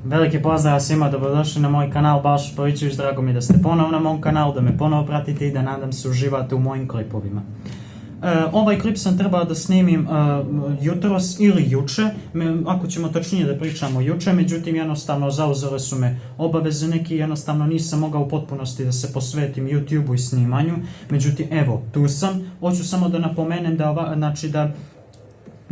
Veliki pozdrav svima, dobrodošli na moj kanal Balša Pavićević, drago mi da ste ponovo na mom kanalu, da me ponovo pratite i da nadam se uživate u mojim klipovima. Ovaj klip sam trebao da snimim jutros ili juče, ako ćemo točnije da pričamo juče, međutim jednostavno zauzele su me obaveze neki, jednostavno nisam mogao u potpunosti da se posvetim YouTube-u i snimanju, međutim evo, tu sam. Hoću samo da napomenem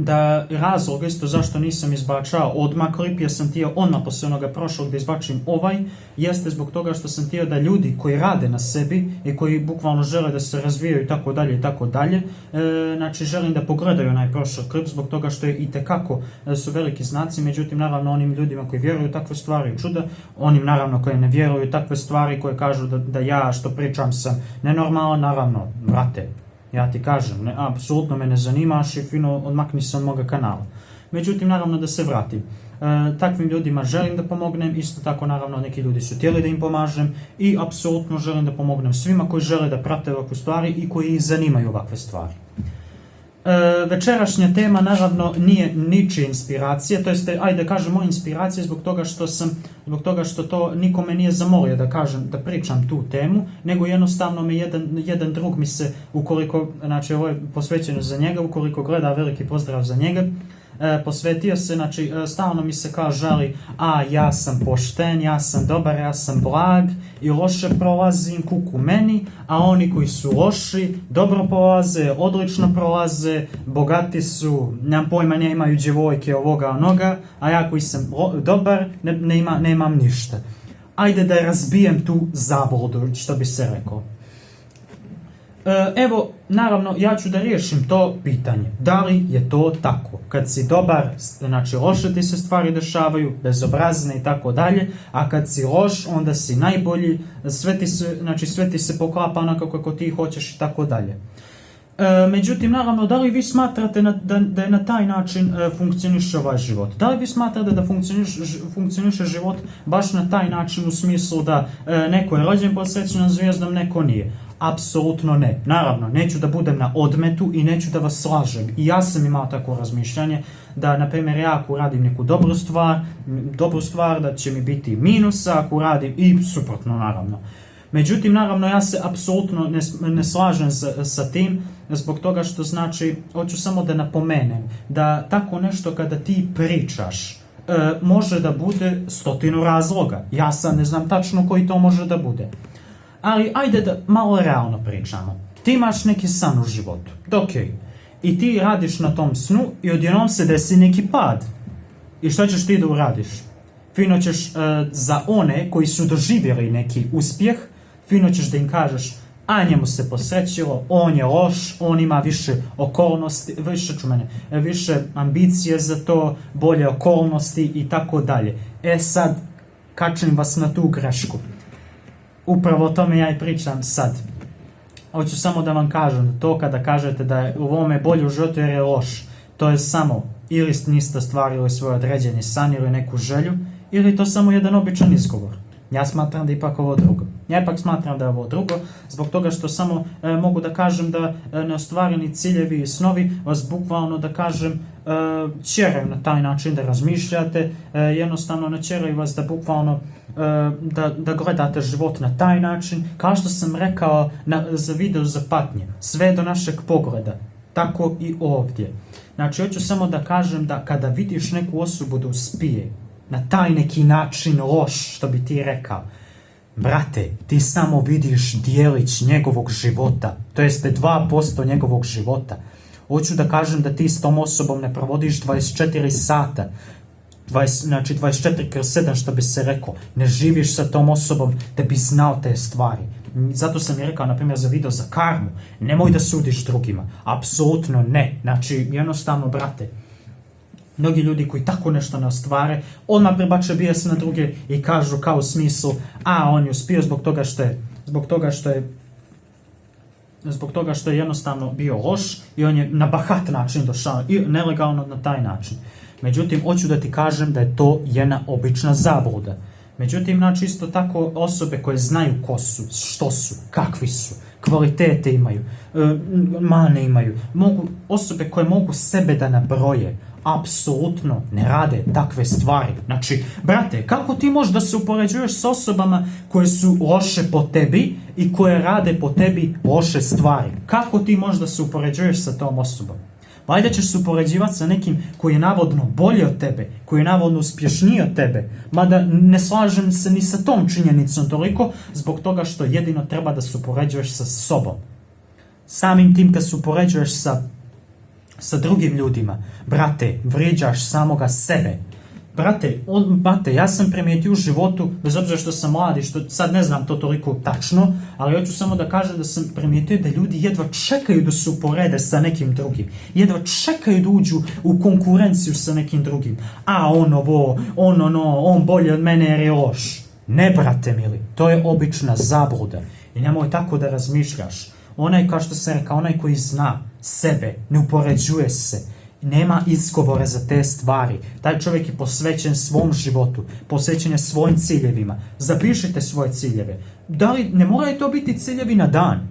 da razlog isto zašto nisam izbačao odmah klip, jer sam htio odmah poslije onoga prošlog da izbačim ovaj, jeste zbog toga što sam htio da ljudi koji rade na sebi i koji bukvalno žele da se razvijaju i tako dalje, znači želim da pogledaju onaj prošli klip zbog toga što je itekako su veliki znaci, međutim naravno onim ljudima koji vjeruju takve stvari čuda, onim naravno koji ne vjeruju takve stvari, koje kažu da ja što pričam sam nenormalan, naravno, brate, ja ti kažem, apsolutno me ne zanimaš i fino odmakni se od moga kanala. Međutim, naravno da se vratim. Takvim ljudima želim da pomognem, isto tako naravno neki ljudi su htjeli da im pomažem i apsolutno želim da pomognem svima koji žele da prate ovakve stvari i koji ih zanimaju ovakve stvari. Večerašnja tema naravno nije ničija inspiracija, to jest ajde kažem moja inspiracija zbog toga što to nikome nije zamolio da pričam tu temu, nego jednostavno me jedan drug mi se, ukoliko, znači ovo je posvećeno za njega, ukoliko gleda, veliki pozdrav za njega, posvetio se, znači stalno mi se kao žali, ja sam pošten, ja sam dobar, ja sam blag i loše prolazim, kuku meni, a oni koji su loši, dobro prolaze, odlično prolaze, bogati su, nemam pojma, ne imaju djevojke ovoga onoga, a ja koji sam dobar, nemam ništa. Ajde da razbijem tu zabludu, što bi se rekao. Evo, naravno, ja ću da riješim to pitanje. Da li je to tako? Kad si dobar, znači loše ti se stvari dešavaju, bezobrazne i tako dalje, a kad si loš, onda si najbolji, sve ti se poklapa onako kako ti hoćeš i tako dalje. Međutim, naravno, da li vi smatrate da je na taj način funkcioniše ovaj život? Da li vi smatrate da funkcioniše život baš na taj način u smislu da neko je rođen pod srećnom zvijezdom, neko nije? Apsolutno ne. Naravno, neću da budem na odmetu i neću da vas slažem. I ja sam imao tako razmišljanje da, na primjer, ja ako radim neku dobru stvar, da će mi biti minusa, ako radim i suprotno, naravno. Međutim, naravno, ja se apsolutno ne slažem sa tim, zbog toga što, znači, hoću samo da napomenem da tako nešto kada ti pričaš, može da bude 100 razloga. Ja sad ne znam tačno koji to može da bude. Ali ajde da malo realno pričamo. Ti imaš neki san u životu, okej. I ti radiš na tom snu i odjednom se desi neki pad. I što ćeš ti da uradiš? Fino ćeš za one koji su doživjeli neki uspjeh, fino ćeš da im kažeš, njemu se posrećilo, on je loš, on ima više okolnosti, više ambicije za to, bolje okolnosti i tako dalje. Sad, kačem vas na tu grešku. Upravo o tome ja i pričam sad. Hoću samo da vam kažem, to kada kažete da je u ovome bolje u životu jer je loš, to je samo ili niste ostvarili svoj određeni san ili neku želju, ili to samo jedan običan izgovor. Ja smatram da ipak ovo drugo. Ja ipak smatram da je ovo drugo, zbog toga što samo mogu da kažem da neostvareni ciljevi i snovi vas bukvalno, da kažem, tjeraju na taj način da razmišljate, jednostavno natjeraju vas da bukvalno da gledate život na taj način, kao što sam rekao za video za patnje, sve do našeg pogleda, tako i ovdje. Znači, hoću samo da kažem da kada vidiš neku osobu da uspije, na taj neki način loš, što bi ti rekao, brate, ti samo vidiš dijelić njegovog života, to jeste 2% njegovog života. Hoću da kažem da ti s tom osobom ne provodiš 24 sata, znači 24/7, što bi se rekao. Ne živiš sa tom osobom da bi znao te stvari. Zato sam i rekao, na primjer, za video za karmu, nemoj da sudiš drugima. Apsolutno ne. Znači, jednostavno, brate, mnogi ljudi koji tako nešto ne ostvare, odmah prebače bijes na druge i kažu kao u smislu, on je uspio zbog toga što je jednostavno bio loš i on je na bahat način došao i nelegalno na taj način. Međutim, hoću da ti kažem da je to jedna obična zabluda. Međutim, znači isto tako osobe koje znaju ko su, što su, kakvi su, kvalitete imaju, mane imaju, osobe koje mogu sebe da nabroje, apsolutno ne rade takve stvari. Znači, brate, kako ti možeš da se upoređuješ s osobama koje su loše po tebi i koje rade po tebi loše stvari? Kako ti možeš da se upoređuješ sa tom osobom? Valjda ćeš se upoređivati sa nekim koji je navodno bolji od tebe, koji je navodno uspješniji od tebe, mada ne slažem se ni sa tom činjenicom toliko, zbog toga što jedino treba da se upoređuješ sa sobom. Samim tim kad se upoređuješ sa drugim ljudima, brate, vrijeđaš samoga sebe. Brate, ja sam primijetio u životu, bez obzira što sam mlad i što sad ne znam to toliko tačno, ali hoću samo da kažem da sam primijetio da ljudi jedva čekaju da se uporede sa nekim drugim. Jedva čekaju da uđu u konkurenciju sa nekim drugim. A on ovo, on bolje od mene jer je loš. Ne, brate mili, to je obična zabluda. I nemoj tako da razmišljaš. Onaj, kao što se reka, onaj koji zna sebe, ne upoređuje se, nema izgovora za te stvari. Taj čovjek je posvećen svom životu, posvećen je svojim ciljevima. Zapišite svoje ciljeve. Da li, ne moraju to biti ciljevi na dan.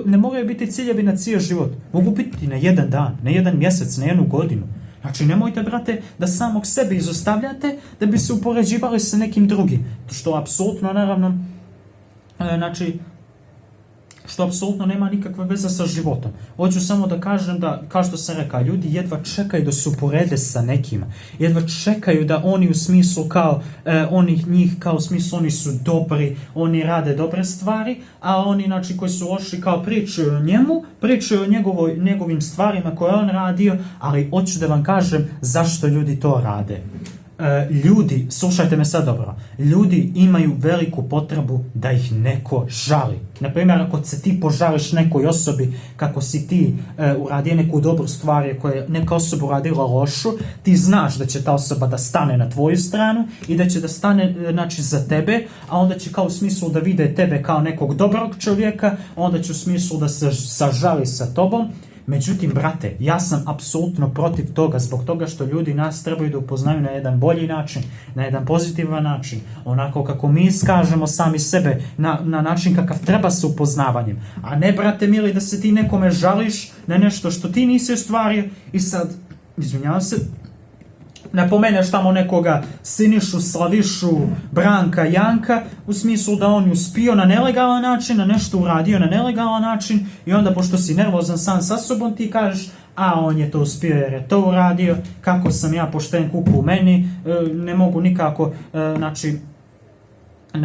Ne moraju biti ciljevi na cijel život. Mogu biti na jedan dan, na jedan mjesec, na jednu godinu. Znači, nemojte, brate, da samog sebe izostavljate da bi se upoređivali sa nekim drugim. Što apsolutno, naravno, što apsolutno nema nikakve veze sa životom. Hoću samo da kažem da, kao što sam rekao, ljudi jedva čekaju da se uporede sa nekima. Jedva čekaju da oni u smislu u smislu oni su dobri, oni rade dobre stvari, a oni, znači, koji su loši kao pričaju o njemu, pričaju o njegovim stvarima koje on radio, ali hoću da vam kažem zašto ljudi to rade. Ljudi, slušajte me sad dobro, ljudi imaju veliku potrebu da ih neko žali. Naprimjer, ako se ti požališ nekoj osobi kako si ti uradio neku dobru stvar, koja je neka osoba uradila lošu, ti znaš da će ta osoba da stane na tvoju stranu i da će da stane, znači, za tebe, a onda će kao u smislu da vide tebe kao nekog dobrog čovjeka, onda će u smislu da se sažali sa tobom. Međutim, brate, ja sam apsolutno protiv toga, zbog toga što ljudi nas trebaju da upoznaju na jedan bolji način, na jedan pozitivan način, onako kako mi iskažemo sami sebe, na način kakav treba sa upoznavanjem. A ne, brate mili, da se ti nekome žališ na nešto što ti nisi ostvario i sad, izvinjavam se, napomeneš tamo nekoga Sinišu, Slavišu, Branka, Janka, u smislu da on je uspio na nelegalan način, na nešto uradio na nelegalan način i onda pošto si nervozan sam sa sobom ti kažeš, a on je to uspio jer je to uradio, kako sam ja pošten, kuku u meni, ne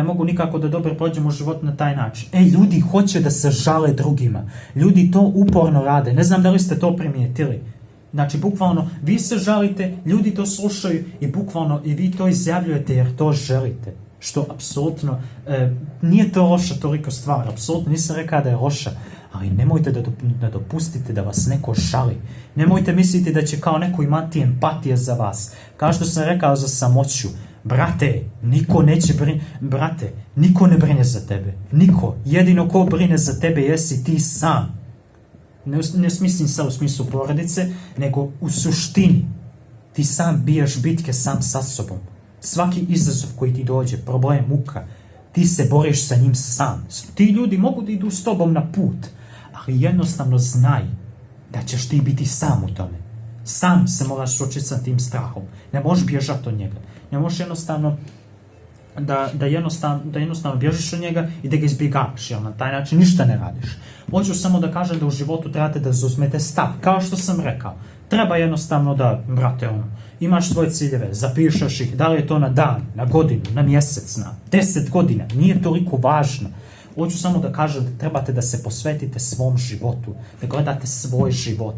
mogu nikako da dobro prođemo u život na taj način. Ljudi hoće da se žale drugima. Ljudi to uporno rade. Ne znam da li ste to primijetili. Znači, bukvalno, vi se žalite, ljudi to slušaju i bukvalno i vi to izjavljujete jer to želite. Što, apsolutno, nije to loša toliko stvar. Apsolutno nisam rekao da je loša. Ali nemojte da dopustite da vas neko žali. Nemojte misliti da će kao neko imati empatije za vas. Kao što sam rekao za samoću. Brate, niko ne brine za tebe. Niko. Jedino ko brine za tebe jesi ti sam. Ne smislim sad u smislu porodice, nego u suštini. Ti sam bijaš bitke sam sa sobom. Svaki izazov koji ti dođe, problem, muka, ti se boriš sa njim sam. Ti ljudi mogu da idu s tobom na put, ali jednostavno znaj da ćeš ti biti sam u tome. Sam se moraš suočiti sa tim strahom. Ne možeš bježati od njega. Ne možeš jednostavno da jednostavno bježiš od njega i da ga izbjegavaš, jer na taj način ništa ne radiš. Hoću samo da kažem da u životu trebate da zauzmete stav. Kao što sam rekao, treba jednostavno da, brate, imaš svoje ciljeve, zapišeš ih, da li je to na dan, na godinu, na mjesec, na 10 godina, nije toliko važno. Hoću samo da kažem da trebate da se posvetite svom životu, da gledate svoj život.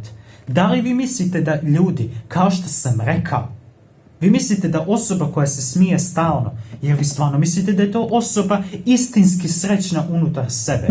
Da li vi mislite da ljudi, kao što sam rekao, vi mislite da osoba koja se smije stalno, jer vi stvarno mislite da je to osoba istinski srećna unutar sebe?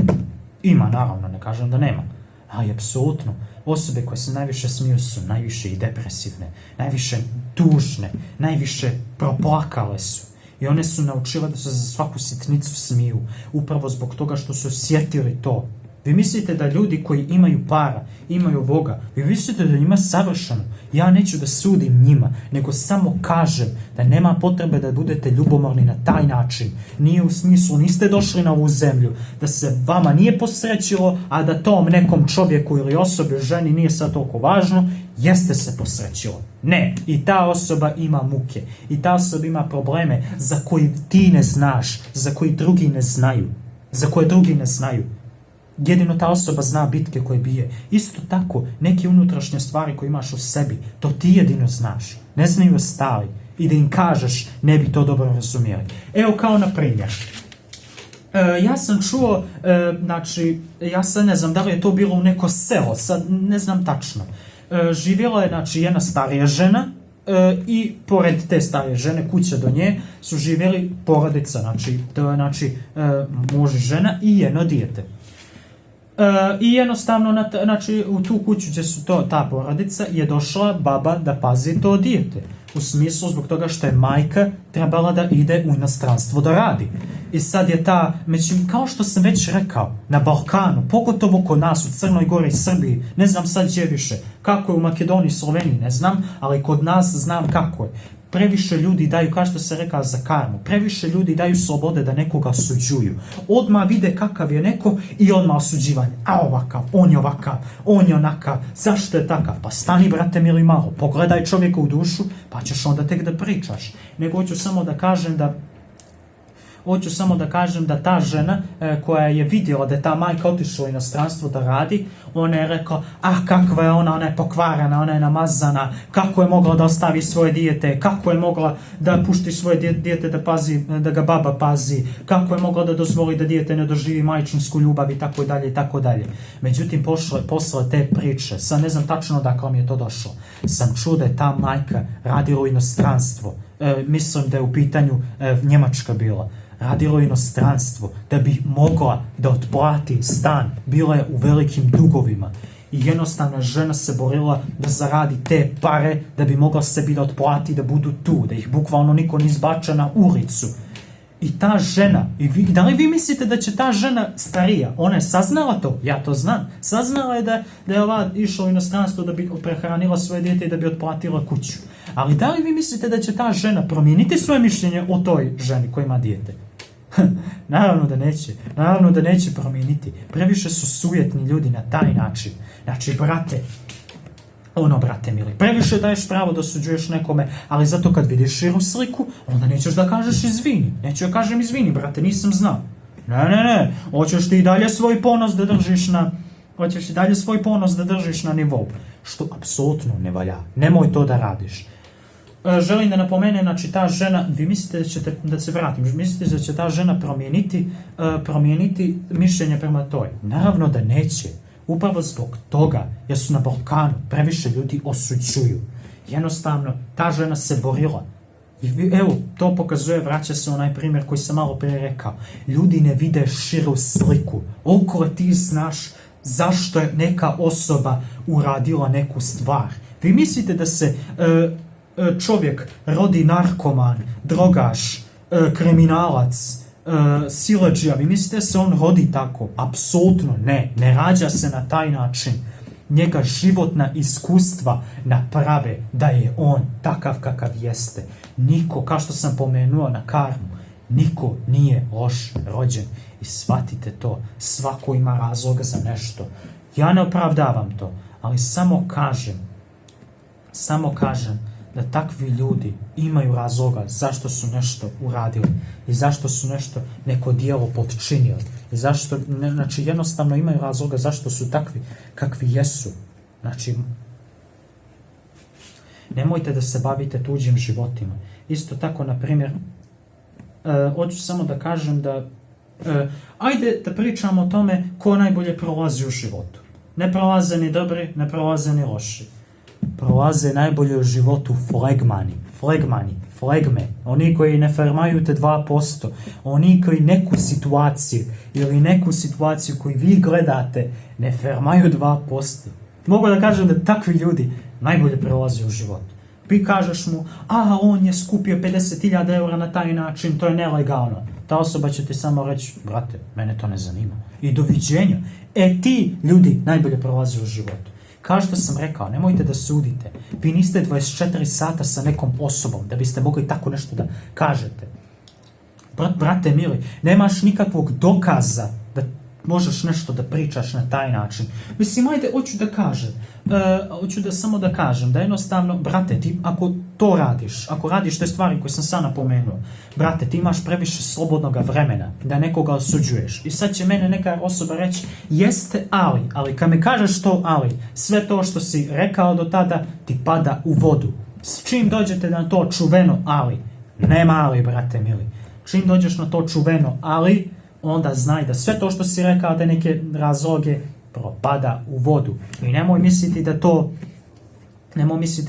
Ima, naravno, ne kažem da nema. Ali, apsolutno, osobe koje se najviše smiju su najviše i depresivne, najviše tužne, najviše proplakale su. I one su naučile da se za svaku sitnicu smiju, upravo zbog toga što su osjetili to. Vi mislite da ljudi koji imaju para, imaju Boga, vi mislite da njima savršeno. Ja neću da sudim njima, nego samo kažem da nema potrebe da budete ljubomorni na taj način. Nije u smislu, niste došli na ovu zemlju, da se vama nije posrećilo, a da tom nekom čovjeku ili osobi, ženi nije sad toliko važno, jeste se posrećilo. Ne, i ta osoba ima muke, i ta osoba ima probleme za koji ti ne znaš, za koji drugi ne znaju, za koje drugi ne znaju. Jedino ta osoba zna bitke koje bije. Isto tako, neke unutrašnje stvari koje imaš u sebi, to ti jedino znaš. Ne znaju ostali. I da im kažeš, ne bi to dobro razumjeli. Evo kao na primjer. Ja sam čuo, znači, ja sad ne znam da li je to bilo u neko selo, sad ne znam tačno. Živjela je, znači, jedna starija žena i pored te starije žene, kuća do nje, su živjeli porodica, znači, to je, znači, muž i žena i jedno dijete. I jednostavno, znači, u tu kuću gdje su ta porodica je došla baba da pazi to dijete. U smislu zbog toga što je majka trebala da ide u inostranstvo da radi. I sad je međutim, kao što sam već rekao, na Balkanu, pogotovo kod nas u Crnoj Gori i Srbiji, ne znam sad gdje više, kako je u Makedoniji, Sloveniji, ne znam, ali kod nas znam kako je. Previše ljudi daju, kao što se rekao za karmu, previše ljudi daju slobode da nekoga osuđuju. Odmah vide kakav je neko i odmah osuđivanje. A ovakav, on je onakav, zašto je takav? Pa stani, brate mili, malo, pogledaj čovjeka u dušu, pa ćeš onda tek da pričaš. Nego hoću samo da kažem da ta žena koja je vidjela da je ta majka otišla u inostranstvo da radi, ona je rekla, kakva je ona je pokvarena, ona je namazana, kako je mogla da ostavi svoje dijete, kako je mogla da pušti svoje dijete da pazi, da ga baba pazi, kako je mogla da dozvoli da dijete ne doživi majčinsku ljubav i tako dalje i tako dalje. Međutim, posle te priče, sad ne znam tačno dakle mi je to došlo, sam čuo da je ta majka radila u inostranstvo, mislim da je u pitanju Njemačka bila, radilo u inostranstvo da bi mogla da otplati stan, bila je u velikim dugovima i jednostavno žena se borila da zaradi te pare da bi mogla sebi da otplati, da budu tu, da ih bukvalno niko ne izbača na ulicu. I ta žena, da li vi mislite da će ta žena starija, ona je saznala to, ja to znam, saznala je da je ova išla u inostranstvo da bi prehranila svoje dijete i da bi otplatila kuću. Ali da li vi mislite da će ta žena promijeniti svoje mišljenje o toj ženi koja ima dijete? Naravno da neće promijeniti. Previše su sujetni ljudi na taj način. Znači, brate mili, previše daješ pravo da osuđuješ nekome, ali zato kad vidiš širu sliku, onda nećeš da kažeš izvini. Neću da kažem izvini, brate, nisam znao. Ne, hoćeš ti i dalje svoj ponos da držiš na nivou. Što apsolutno ne valja. Nemoj to da radiš. Želim da napomenem, znači ta žena, vi mislite da se vratim, mislite da će ta žena promijeniti mišljenje prema toj? Naravno da neće. Upravo zbog toga, jer su na Balkanu previše ljudi osuđuju. Jednostavno, ta žena se borila. I evo, to pokazuje, vraća se onaj primjer koji sam malo prije rekao. Ljudi ne vide širu sliku. Okolo ti znaš zašto je neka osoba uradila neku stvar. Vi mislite da se čovjek rodi narkoman, drogaš, kriminalac, siledžija, vi mislite da se on rodi tako? Apsolutno ne rađa se na taj način. Njega životna iskustva naprave da je on takav kakav jeste. Niko, kao što sam pomenuo na karmu, niko nije loš rođen. I shvatite to, svako ima razloga za nešto. Ja ne opravdavam to, ali samo kažem da takvi ljudi imaju razloga zašto su nešto uradili i zašto su neko djelo potčinili. I zašto, znači jednostavno imaju razloga zašto su takvi kakvi jesu. Znači, nemojte da se bavite tuđim životima. Isto tako, na primjer, hoću samo da kažem da ajde da pričamo o tome ko najbolje prolazi u životu. Ne prolaze ni dobri, ne prolaze ni loši. Prolaze najbolje u životu flegme, oni koji ne fermaju te 2%, oni koji neku situaciju koju vi gledate ne fermaju 2%. Mogu da kažem da takvi ljudi najbolje prolaze u životu. kažeš mu, on je skupio 50.000 eura na taj način, to je nelegalno. Ta osoba će ti samo reći, brate, mene to ne zanima. I doviđenja. Ti ljudi najbolje prolaze u životu. Kao što sam rekao, nemojte da sudite. Vi niste 24 sata sa nekom osobom da biste mogli tako nešto da kažete. Brate mili, nemaš nikakvog dokaza da možeš nešto da pričaš na taj način. Mislim, ajde, hoću samo da kažem, da jednostavno, brate, ti ako to radiš, ako radiš te stvari koje sam sad napomenuo, brate, ti imaš previše slobodnog vremena da nekoga osuđuješ. I sad će mene neka osoba reći, jeste, ali kad me kažeš to, sve to što si rekao do tada ti pada u vodu. S čim dođete na to čuveno nema brate mili. Čim dođeš na to čuveno onda znaj da sve to što si rekao, te neke razloge, propada u vodu. I nemoj misliti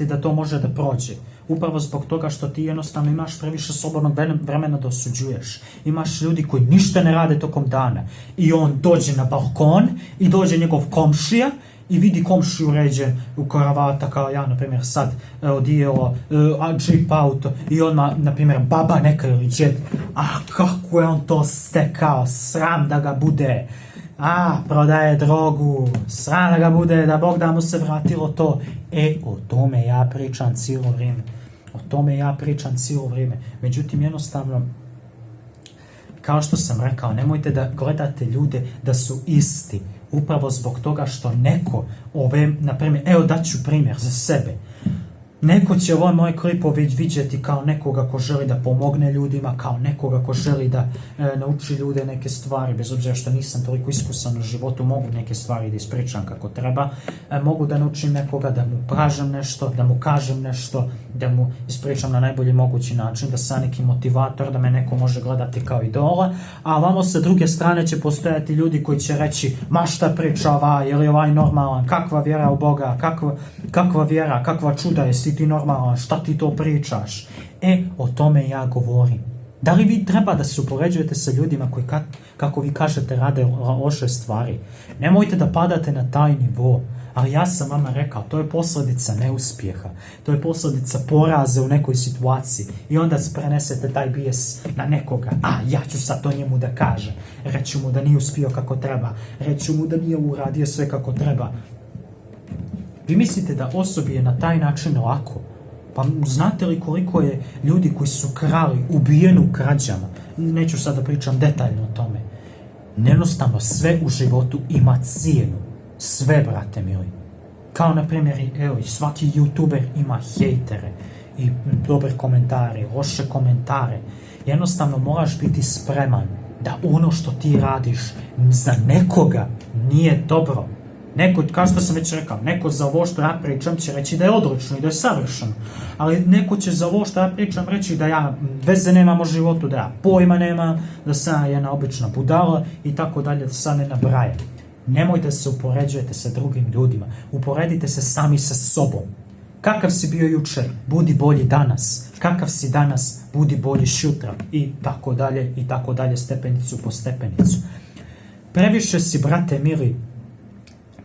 da to može da prođe. Upravo zbog toga što ti jednostavno imaš previše slobodnog vremena da osuđuješ. Imaš ljudi koji ništa ne rade tokom dana. I on dođe na balkon i dođe njegov komšija i vidi komšiju uređen u karavata kao ja, na primjer, sad odijelo džip auto i odmah, na primjer, baba neka ili džed. Kako je on to stekao, sram da ga bude. Prodaje drogu, sram da ga bude, da Bog da mu se vratilo to. O tome ja pričam cijelo vrijeme. Međutim, jednostavno, kao što sam rekao, nemojte da gledate ljude da su isti. Upravo zbog toga što neko na primjer, daću primjer za sebe. Neko će ovaj moj klipove vidjeti kao nekoga ko želi da pomogne ljudima, kao nekoga ko želi da nauči ljude neke stvari, bez obzira što nisam toliko iskusan u životu, mogu neke stvari da ispričam kako treba, mogu da naučim nekoga, da mu kažem nešto, da mu kažem nešto, da mu ispričam na najbolji mogući način, da sam neki motivator, da me neko može gledati kao idola, a vamo sa druge strane će postojati ljudi koji će reći, ma šta priča je li ovaj normalan, kakva vjera u Boga, kakva vjera, kakva čuda je, ti normalan, šta ti to pričaš? O tome ja govorim. Da li vi treba da se upoređujete sa ljudima koji, kako vi kažete, rade loše stvari? Nemojte da padate na taj nivo. Ali ja sam vama rekao, to je posljedica neuspjeha. To je posljedica poraza u nekoj situaciji. I onda prenesete taj bijes na nekoga. Ja ću sad to njemu da kažem. Reću mu da nije uspio kako treba. Reću mu da nije uradio sve kako treba. Vi mislite da osobi je na taj način lako? Pa znate li koliko je ljudi koji su krali, ubijeni u krađama? Neću sad da pričam detaljno o tome. Jednostavno, sve u životu ima cijenu. Sve, brate mili. Kao, na primjer, svaki youtuber ima hejtere i dobre komentare, loše komentare. Jednostavno, moraš biti spreman da ono što ti radiš za nekoga nije dobro. Neko, kao što sam već rekao, neko za ovo što ja pričam će reći da je odlično i da je savršeno. Ali neko će za ovo što ja pričam reći da ja veze nemam u životu, da ja pojma nemam, da sam jedna obična budala i tako dalje, da sam ne nabrajam. Nemojte se upoređujete sa drugim ljudima. Uporedite se sami sa sobom. Kakav si bio jučer, budi bolji danas. Kakav si danas, budi bolji sutra. I tako dalje, stepenicu po stepenicu. Previše si, brate mili,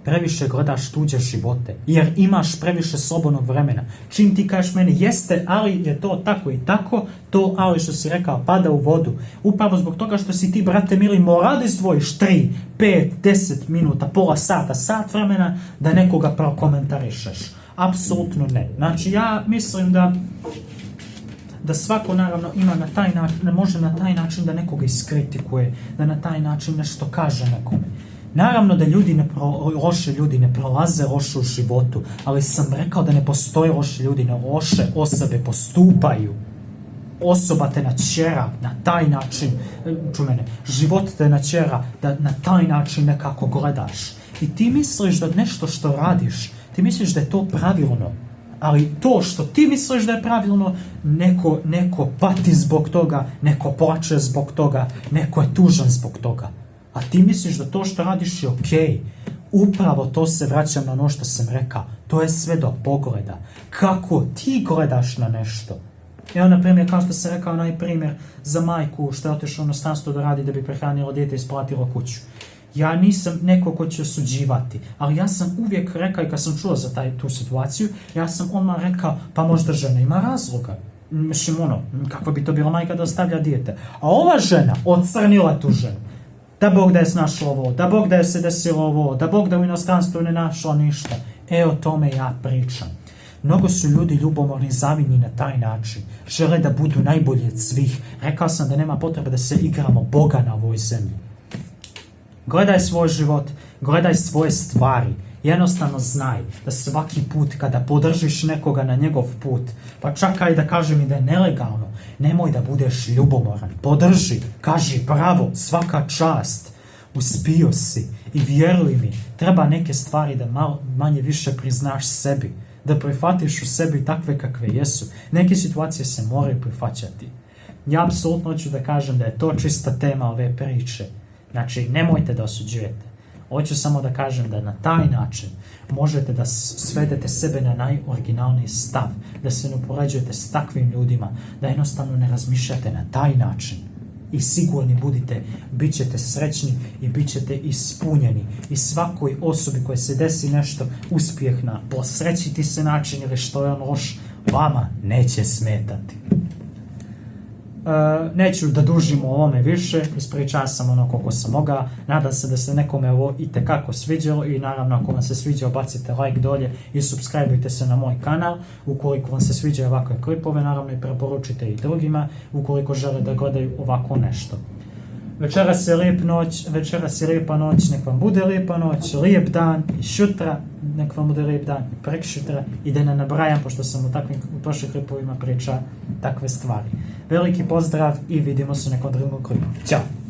previše gledaš tuđe živote, jer imaš previše slobodnog vremena. Čim ti kažeš meni, jeste, ali je to tako i tako, to ali što si rekao, pada u vodu. Upravo zbog toga što si ti, brate mili, mora da izdvojiš 3, 5, 10 minuta, pola sata, sat vremena da nekoga prokomentarišeš. Apsolutno ne. Znači, ja mislim da svako naravno ima na taj način, ne može na taj način da nekoga iskritikuje, da na taj način nešto kaže nekome. Naravno da loše ljudi ne prolaze loše u životu, ali sam rekao da ne postoje loši ljudi, ne loše osobe postupaju. Osoba te natjera na taj način, život te natjera da na taj način nekako gledaš. I ti misliš da nešto što radiš, ti misliš da je to pravilno, ali to što ti misliš da je pravilno, neko pati zbog toga, neko plače zbog toga, neko je tužan zbog toga. A ti misliš da to što radiš je okej. Upravo to se vraćam na ono što sam rekao. To je sve do pogleda. Kako ti gledaš na nešto? Evo, na primjer, kao što sam rekao, onaj primjer za majku što je otišla u inostranstvo da radi da bi prehranila dijete i isplatila kuću. Ja nisam neko ko će osuđivati, ali ja sam uvijek rekao i kad sam čuo za tu situaciju, ja sam odmah rekao, pa možda žena ima razloga. Mislim, kakva bi to bila majka da ostavlja dijete. A ova žena odcrnila tu ženu. Da Bog da je snašlo ovo, da Bog da je se desilo ovo, da Bog da u inostranstvu ne našla ništa. O tome ja pričam. Mnogo su ljudi ljubomorni, zavidni na taj način. Žele da budu najbolji od svih. Rekao sam da nema potrebe da se igramo Boga na ovoj zemlji. Gledaj svoj život, gledaj svoje stvari. Jednostavno znaj da svaki put kada podržiš nekoga na njegov put, pa čakaj da kažem i da je nelegalno, nemoj da budeš ljubomoran. Podrži, kaži bravo, svaka čast. Uspio si i vjeruj mi, treba neke stvari da manje više priznaš sebi, da prihvatiš u sebi takve kakve jesu. Neke situacije se moraju prihvaćati. Ja apsolutno hoću da kažem da je to čista tema ove priče. Znači, nemojte da osuđujete. Hoću samo da kažem da na taj način možete da svedete sebe na najoriginalniji stav, da se ne upoređujete s takvim ljudima, da jednostavno ne razmišljate na taj način. I sigurni budite, bit ćete srećni i bit ćete ispunjeni. I svakoj osobi koja se desi nešto uspjeh na posrećiti se način ili što je on loš, vama neće smetati. Neću da dužim o ovome više, ispričao sam koliko sam mogao, nadam se da se nekome ovo itekako sviđalo i naravno ako vam se sviđa bacite like dolje i subscribeujte se na moj kanal, ukoliko vam se sviđa ovakve klipove, naravno i preporučite i drugima ukoliko žele da gledaju ovako nešto. Večeras je lijepa noć, nek vam bude lijepa noć, lijep dan i šutra, nek vam bude lijep dan i prekšutra i da ne nabrajam, pošto sam u prošlih klipovima pričao takve stvari. Veliki pozdrav i vidimo se u nekom drugom klipu. Ćao!